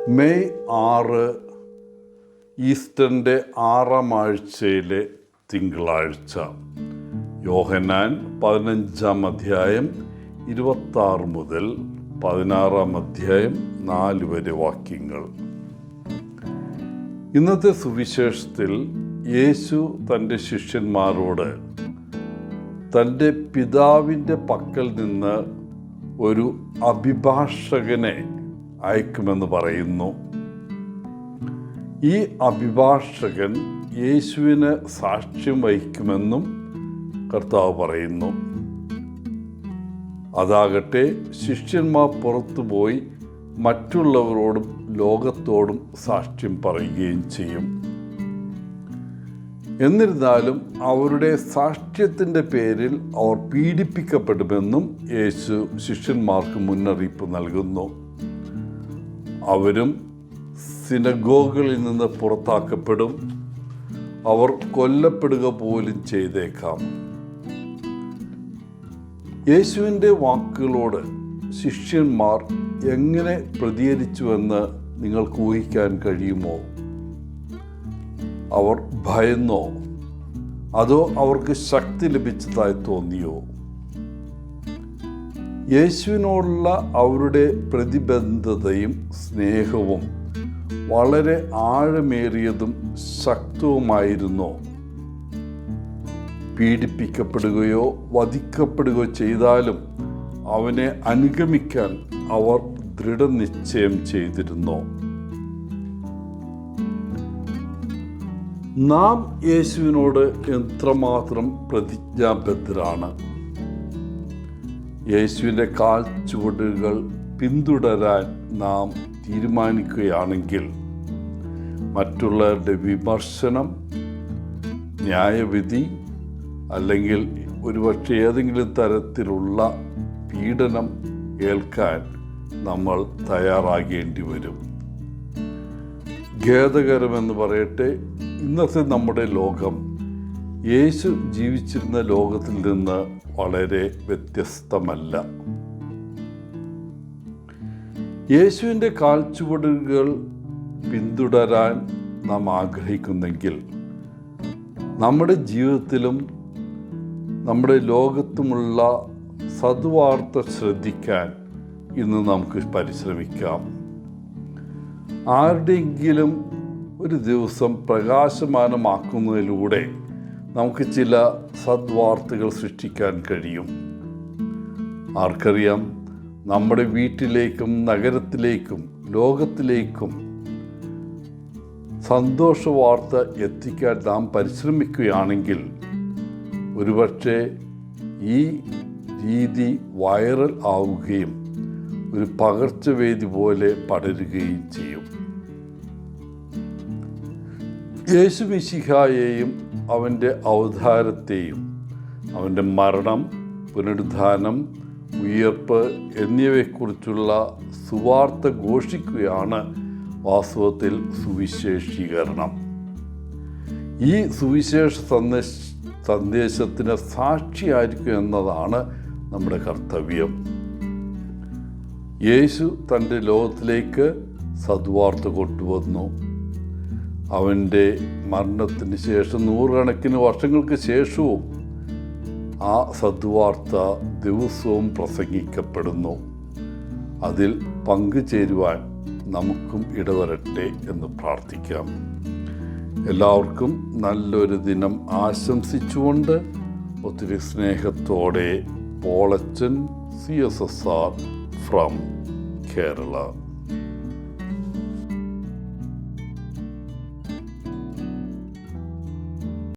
May 6 ഈസ്റ്ററിൻ്റെ 6-ാം ആഴ്ചയിലെ തിങ്കളാഴ്ച. യോഹന്നാൻ 15-ാം അധ്യായം 26 മുതൽ 16-ാം അധ്യായം 4 വരെ വാക്യങ്ങൾ. ഇന്നത്തെ സുവിശേഷത്തിൽ യേശു തൻ്റെ ശിഷ്യന്മാരോട് തൻ്റെ പിതാവിൻ്റെ പക്കൽ നിന്ന് ഒരു അഭിഭാഷകനെ അയക്കുമെന്ന് പറയുന്നു. ഈ അഭിഭാഷകൻ യേശുവിന് സാക്ഷ്യം വഹിക്കുമെന്നും കർത്താവ് പറയുന്നു. അതാകട്ടെ ശിഷ്യന്മാർ പുറത്തുപോയി മറ്റുള്ളവരോടും ലോകത്തോടും സാക്ഷ്യം പറയുകയും ചെയ്യും. എന്നിരുന്നാലും അവരുടെ സാക്ഷ്യത്തിൻ്റെ പേരിൽ അവർ പീഡിപ്പിക്കപ്പെടുമെന്നും യേശു ശിഷ്യന്മാർക്ക് മുന്നറിയിപ്പ് നൽകുന്നു. അവരും സിനഗോഗുകളിൽ നിന്ന് പുറത്താക്കപ്പെടും. അവർ കൊല്ലപ്പെടുക പോലും ചെയ്തേക്കാം. യേശുവിൻ്റെ വാക്കുകളോട് ശിഷ്യന്മാർ എങ്ങനെ പ്രതികരിച്ചുവെന്ന് നിങ്ങൾക്ക് ഊഹിക്കാൻ കഴിയുമോ? അവർ ഭയന്നോ? അതോ അവർക്ക് ശക്തി ലഭിച്ചതായി തോന്നിയോ? യേശുവിനോടുള്ള അവരുടെ പ്രതിബദ്ധതയും സ്നേഹവും വളരെ ആഴമേറിയതും ശക്തവുമായിരുന്നോ? പീഡിപ്പിക്കപ്പെടുകയോ വധിക്കപ്പെടുകയോ ചെയ്താലും അവനെ അനുഗമിക്കാൻ അവർ ദൃഢനിശ്ചയം ചെയ്തിരുന്നോ? നാം യേശുവിനോട് എത്രമാത്രം പ്രതിജ്ഞാബദ്ധരാണ്? യേശുവിൻ്റെ കാൽ ചുവടുകൾ പിന്തുടരാൻ നാം തീരുമാനിക്കുകയാണെങ്കിൽ മറ്റുള്ളവരുടെ വിമർശനം, ന്യായവിധി അല്ലെങ്കിൽ ഒരുപക്ഷെ ഏതെങ്കിലും തരത്തിലുള്ള പീഡനം ഏൽക്കാൻ നമ്മൾ തയ്യാറാകേണ്ടി വരും. ഖേദകരമെന്ന് പറയട്ടെ, ഇന്നത്തെ നമ്മുടെ ലോകം യേശു ജീവിച്ചിരുന്ന ലോകത്തിൽ നിന്ന് വളരെ വ്യത്യസ്തമല്ല. യേശുവിൻ്റെ കാൽച്ചുവടുകൾ പിന്തുടരാൻ നാം ആഗ്രഹിക്കുന്നെങ്കിൽ നമ്മുടെ ജീവിതത്തിലും നമ്മുടെ ലോകത്തുമുള്ള സദ്വാർത്ത ശ്രദ്ധിക്കാൻ ഇന്ന് നമുക്ക് പരിശ്രമിക്കാം. ആരുടെയെങ്കിലും ഒരു ദിവസം പ്രകാശമാനമാക്കുന്നതിലൂടെ നമുക്ക് ചില സദ്വാർത്തകൾ സൃഷ്ടിക്കാൻ കഴിയും. ആർക്കറിയാം, നമ്മുടെ വീട്ടിലേക്കും നഗരത്തിലേക്കും ലോകത്തിലേക്കും സന്തോഷവാർത്ത എത്തിക്കാൻ നാം പരിശ്രമിക്കുകയാണെങ്കിൽ ഒരുപക്ഷെ ഈ രീതി വൈറൽ ആവുകയും ഒരു പകർച്ചവ്യാധി പോലെ പടരുകയും ചെയ്യും. യേശു മിശിഹായെയും അവൻ്റെ അവതാരത്തെയും അവൻ്റെ മരണം, പുനരുദ്ധാനം, ഉയർപ്പ് എന്നിവയെക്കുറിച്ചുള്ള സുവാർത്ത ഘോഷിക്കുകയാണ് വാസ്തവത്തിൽ സുവിശേഷീകരണം. ഈ സുവിശേഷ സന്ദേശത്തിന് സാക്ഷിയായിരിക്കുക എന്നതാണ് നമ്മുടെ കർത്തവ്യം. യേശു തൻ്റെ ലോകത്തിലേക്ക് സദ്വാർത്ത കൊണ്ടുവന്നു. അവൻ്റെ മരണത്തിന് ശേഷം 100 കണക്കിന് വർഷങ്ങൾക്ക് ശേഷവും ആ സദ്വാർത്ത ദിവസവും പ്രസംഗിക്കപ്പെടുന്നു. അതിൽ പങ്കുചേരുവാൻ നമുക്കും ഇടവരട്ടെ എന്ന് പ്രാർത്ഥിക്കാം. എല്ലാവർക്കും നല്ലൊരു ദിനം ആശംസിച്ചുകൊണ്ട് ഒത്തിരി സ്നേഹത്തോടെ പോളച്ചൻ CSSR ഫ്രം കേരള.